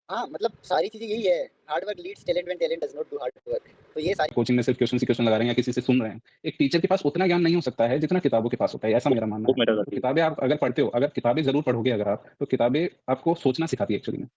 हाँ, मतलब सारी चीज़ें यही है, hard work leads talent when talent does not do hard work. तो ये सारी कोचिंग में सिर्फ क्वेश्चन ही क्वेश्चन लगा रहे हैं या किसी से सुन रहे हैं। एक टीचर के पास उतना ज्ञान नहीं हो सकता है जितना किताबों के पास होता है, ऐसा मेरा मानना बुक है। मैटर तो करती है। किताबें आप अगर पढ़ते हो, अगर किताबें ज़रूर पढ़ोगे अगर आप, तो किताबें आपको सोचना सिखाती है एक्चुअली में।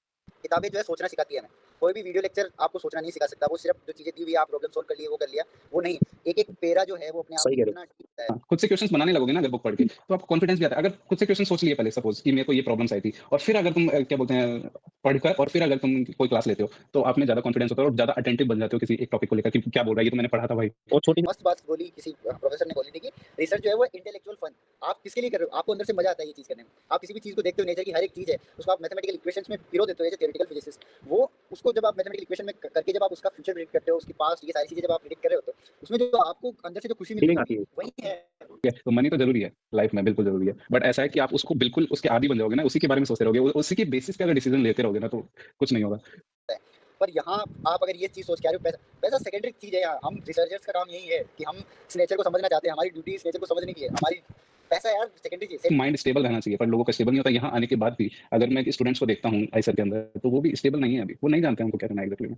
किताबें जो है सोचना सिखाती है हमें। कोई भी वीडियो लेक्चर आपको सोचना नहीं सिखा सकता, वो सिर्फ़ जो चीज़ें दी हुई है आप प्रॉब्लम सॉल्व कर लिए, वो कर लिया, वो नहीं। एक-एक पैरा जो है वो अपने आप सही में कह रहे इतना डीप होता है। हाँ, खुद से क्वेश्चंस बनाने लगोगे ना अगर बुक पढ़ के, तो आपको कॉन्फिडेंस भी आता है। अगर खुद से क्वेश्चन सोच लिए पहले सपोज़ कि मेरे को ये प्रॉब्लम्स आई थी और फिर अगर तुम क्या बोलते हैं, पढ़कर और फिर अगर तुम कोई क्लास लेते हो, तो आप में ज़्यादा कॉन्फिडेंस होता है और ज़्यादा अटेंटिव बन जाते हो किसी एक टॉपिक को लेकर कि क्या बोल रहा है, ये तो मैंने पढ़ा था भाई। और छोटी मस्त बात बोली किसी प्रोफेसर ने बोली थी कि रिसर्च जो है वो इंटेलेक्चुअल फन। आप किसके लिए कर रहे हो? आपको अंदर से मजा आता है ये चीज़ करने में। आप किसी भी चीज़ को देखते हो, नेचर की हर एक चीज़ है, उसको आप मैथमेटिकल इक्वेशंस में पिरो देते हो, जैसे थ्योरेटिकल फिजिसिस्ट। वो उसको जब आप मैथमेटिकल इक्वेशन में करके जब आप उसका फ्यूचर प्रेडिक्ट करते हो, उसकी पास्ट, ये सारी चीज़ें जब आप प्रेडिक्ट कर रहे हो, तो उसमें जो आपको अंदर से जो खुशी मिलती फीलिंग आती होगी, है। वही है। ठीक है, तो मनी तो ज़रूरी है, लाइफ में बिल्कुल ज़रूरी है। बट ऐसा है कि आप उसको बिल्कुल उसके आदी बन जाओगे ना, उसी के बारे में सोचते रहोगे, उसी के बेसिस पे अगर डिसीज़न लेते रहोगे ना, तो कुछ नहीं होगा। पर यहाँ आप अगर ये चीज़ सोच के आ रहे हो, पैसा पैसा सेकेंडरी चीज़ है यहाँ। हम रिसर्चर्स का काम यही है कि हम इस नेचर को समझना चाहते हैं। हमारी ड्यूटी इस नेचर को समझने की है। हमारी पैसा यार सेकेंडरी चीज़ है। माइंड स्टेबल रहना चाहिए, पर लोगों का स्टेबल नहीं होता। यहाँ आने के बाद भी अगर मैं स्टूडेंट्स को देखता हूँ आईसर के अंदर, तो वो भी स्टेबल नहीं है अभी। वो नहीं जानते हैं उनको क्या करना है एग्ज़ैक्टली में।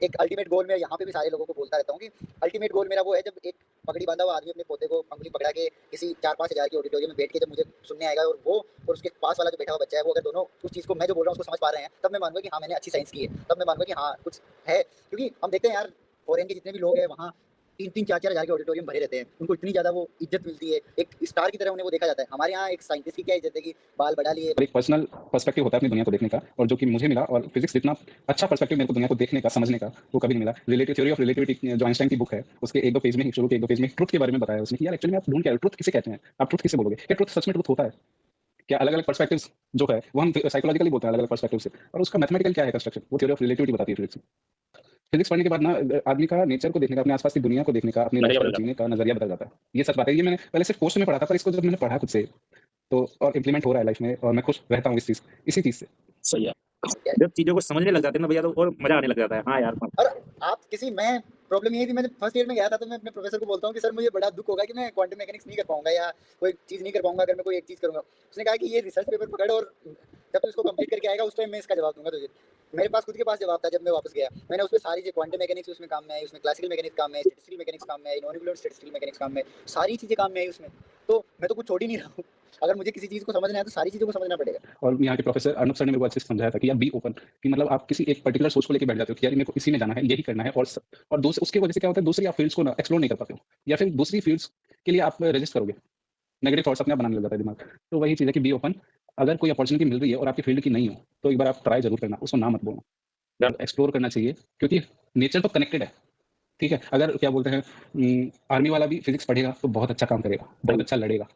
एक अल्टीमेट गोल में यहाँ पे भी सारे लोगों को बोलता रहता हूँ कि अल्टीमेट गोल मेरा वो है, जब एक पगड़ी बांधा हुआ आदमी अपने पोते को अंगुली पकड़ा के किसी 4-5 हज़ार के ऑडिटोरियम में बैठ के जब मुझे सुनने आएगा, और वो और उसके पास वाला जो बैठा हुआ बच्चा है, वो अगर दोनों उस चीज़ को मैं जो बोल रहा हूँ उसको समझ पा रहे हैं, तब मैं मानूंगा कि हाँ मैंने अच्छी साइंस की है। तब मैं मानूंगा कि हाँ कुछ है। क्योंकि हम देखते हैं यार, फॉरेन के जितने भी लोग हैं वहाँ 3-3 4-4 हज़ार के ऑडिटोरियम भरे रहते हैं। उनको इतनी ज़्यादा वो इज्जत मिलती है, एक स्टार की तरह उन्हें वो देखा जाता है। हमारे यहाँ एक साइंटिस्ट की क्या इज्जत है कि बाल बढ़ा लिए। और एक पर्सनल पर्सपेक्टिव होता है अपनी दुनिया को देखने का, और जो कि मुझे मिला, और फिज़िक्स जितना अच्छा पर्सपेक्टिव मेरे को दुनिया को देखने का, समझने का, वो कभी नहीं मिला। रिलेटिव थ्योरी ऑफ रिलेटिविटी जो आइंस्टाइन की बुक है, उसके 1-2 पेज में ही, शुरू के 1-2 पेज में ही ट्रुथ के बारे में बताया उसने कि यार एक्चुअली में आप ढूँढ क्या रहे हो? ट्रुथ किसे कहते हैं? आप ट्रुथ किसे बोलोगे? क्या ट्रुथ सच में ट्रुथ होता है? क्या अलग-अलग पर्सपेक्टिव्स जो है, वो हम साइकोलॉजिकली बोलते हैं अलग-अलग पर्सपेक्टिव से, और उसका मैथमेटिकल क्या है कंस्ट्रक्शन, वो थ्योरी ऑफ रिलेटिविटी बताती है फिज़िक्स में। फिज़िक्स पढ़ने के बाद ना आदमी का नेचर को देखने का, अपने आस-पास की दुनिया को देखने का, अपनी नज़रिया लाइफ़स्टाइल बदल जाता जीने का नज़रिया बदल जाता है। ये सच बात है। ये मैंने पहले सिर्फ़ कोर्स में पढ़ा था, पर इसको जब मैंने पढ़ा खुद से, तो और इम्प्लीमेंट हो रहा है लाइफ़ में, और मैं खुश रहता हूँ इसी चीज़ से। है। सही है। जब चीज़ों को समझने लग जाते हैं ना भैया, तो और मज़ा आने लग जाता है। हाँ यार, हाँ। और आप किसी मैं प्रॉब्लम यही थी, मैंने फर्स्ट ईयर में गया था, तो मैं अपने प्रोफेसर को बोलता हूँ कि सर मुझे बड़ा दुःख होगा कि मैं क्वांटम मैकेनिक्स नहीं कर पाऊँगा या कोई चीज़ नहीं कर पाऊँगा अगर मैं कोई एक चीज़ करूँगा। उसने कहा कि ये रिसर्च पेपर पकड़, और जब तू इसको कंप्लीट करके आएगा उस टाइम मैं इसका जवाब दूँगा तुझे। मेरे पास खुद के पास जवाब था जब मैं वापस गया। मैंने उसमें सारी चीज़ें, क्वांटम मैकेनिक्स उसमें काम में आई, उसमें क्लासिकल मैकेनिक्स काम में आई, स्टैटिस्टिकल मैकेनिक्स काम में आई, नॉन रिलेटेड स्टैटिस्टिकल मैकेनिक्स काम में आई, सारी चीज़ें काम में आई उसमें। तो मैं तो कुछ छोड़ ही नहीं रहा हूँ। अगर मुझे किसी चीज़ को समझना है तो सारी चीज़ों को समझना पड़ेगा। और यहाँ के प्रोफेसर अर्नब सर ने मेरे को अच्छे से समझाया था कि यार बी ओपन, कि मतलब आप किसी एक पर्टिकुलर सोच को लेके बैठ जाते हो कि यार मेरे को इसी में जाना है, यही करना है, और उसकी वजह से क्या होता है, दूसरी आप फील्ड्स को ना एक्सप्लोर नहीं कर पाते हो, या फिर दूसरी फील्ड्स के लिए आप रजिस्ट करोगे, नेगेटिव थॉट्स अपने आप बनाने लग जाता है दिमाग। तो वही चीज़ है कि बी ओपन। अगर कोई अपॉर्चुनिटी मिल रही है और आपकी फील्ड की नहीं हो, तो एक बार आप ट्राई ज़रूर करना, उसको ना मत बोलना। डन। एक्सप्लोर करना चाहिए, क्योंकि नेचर तो कनेक्टेड है, ठीक है? अगर क्या बोलते हैं, आर्मी वाला भी फिज़िक्स पढ़ेगा तो बहुत अच्छा काम करेगा, बहुत सही अच्छा लड़ेगा,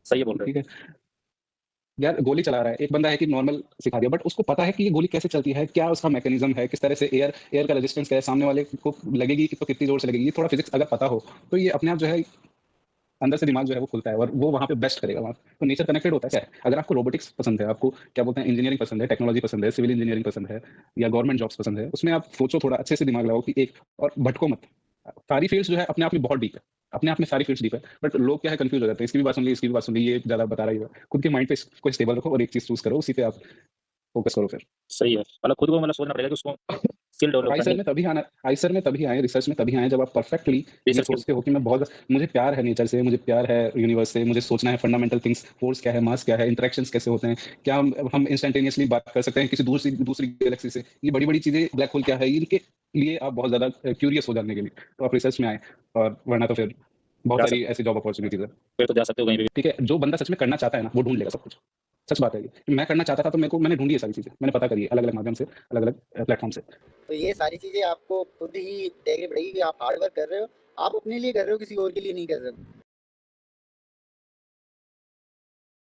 सही बोल रहे ठीक है? यार गोली चला रहा है, एक बंदा है कि नॉर्मल सिखा दिया, बट उसको पता है कि ये गोली कैसे चलती है, क्या उसका मैकेनिज़्म है, किस तरह से एयर का रेजिस्टेंस क्या है, सामने वाले को लगेगी कि तो कितनी ज़ोर से लगेगी। ये थोड़ा फिज़िक्स अगर पता हो, तो ये अपने आप जो है अंदर से दिमाग जो है वो खुलता है, और वो वहाँ पे बेस्ट करेगा वहाँ। तो नेचर कनेक्टेड होता है क्या है? अगर आपको रोबोटिक्स पसंद है, आपको क्या बोलते हैं इंजीनियरिंग पसंद है, टेक्नोलॉजी पसंद है, सिविल इंजीनियरिंग पसंद है, या गवर्नमेंट जॉब्स पसंद है, उसमें आप सोचो, थोड़ा अच्छे से दिमाग लगाओ कि एक, और भटको मत। सारी फील्ड्स जो है अपने आप में बहुत डीप है। अपने आप में सारी फील्ड्स डीप है। बट लोग क्या है, कन्फ्यूज़ हो जाते हैं। इसकी भी बात सुन ली, इसकी भी बात सुन ली, ये ज़्यादा बता रहा है ये। खुद के माइंड पे इसको स्टेबल रखो और एक चीज़ चूज़ करो, उसी पे आप फोकस करो फिर। सही है। मतलब खुद को मतलब सोचना पड़ेगा कि उसको स्किल डेवलप करनी आईसर में तभी आए, रिसर्च में तभी आए जब आप परफेक्टली ये रिसर्च के सोचते हो कि मैं बहुत, मुझे प्यार है नेचर से, मुझे प्यार है यूनिवर्स से, मुझे सोचना है फंडामेंटल थिंग्स, फोर्स क्या है, मास क्या है, इंटरेक्शंस कैसे होते हैं, क्या हम इंस्टेंटेनियसली बात कर सकते हैं किसी दूसरी गैलेक्सी से, ये बड़ी-बड़ी चीज़ें, ब्लैक होल क्या है, इनके लिए आप बहुत ज़्यादा क्यूरियस हो जानने के लिए, तो आप रिसर्च में आए, और वरना तो फिर बहुत जा सारी सकते ऐसी जॉब अपॉर्च्युनिटीज़ है। फिर तो जा सकते हो कहीं पे भी। ठीक है, जो बंदा सच में करना चाहता है ना, वो ढूँढ लेगा सब कुछ। सच बात है ये, कि मैं करना चाहता था तो मैंने ढूँढी ये सारी चीज़ें, मैंने पता करी है अलग-अलग माध्यम से, अलग-अलग प्लेटफ़ॉर्म से। तो ये सारी चीज़ें आपको खुद ही देखनी पड़ेगी कि आप हार्ड वर्क कर रहे हो, आप अपने लिए कर रहे हो, किसी और के लिए नहीं कर रहे हो।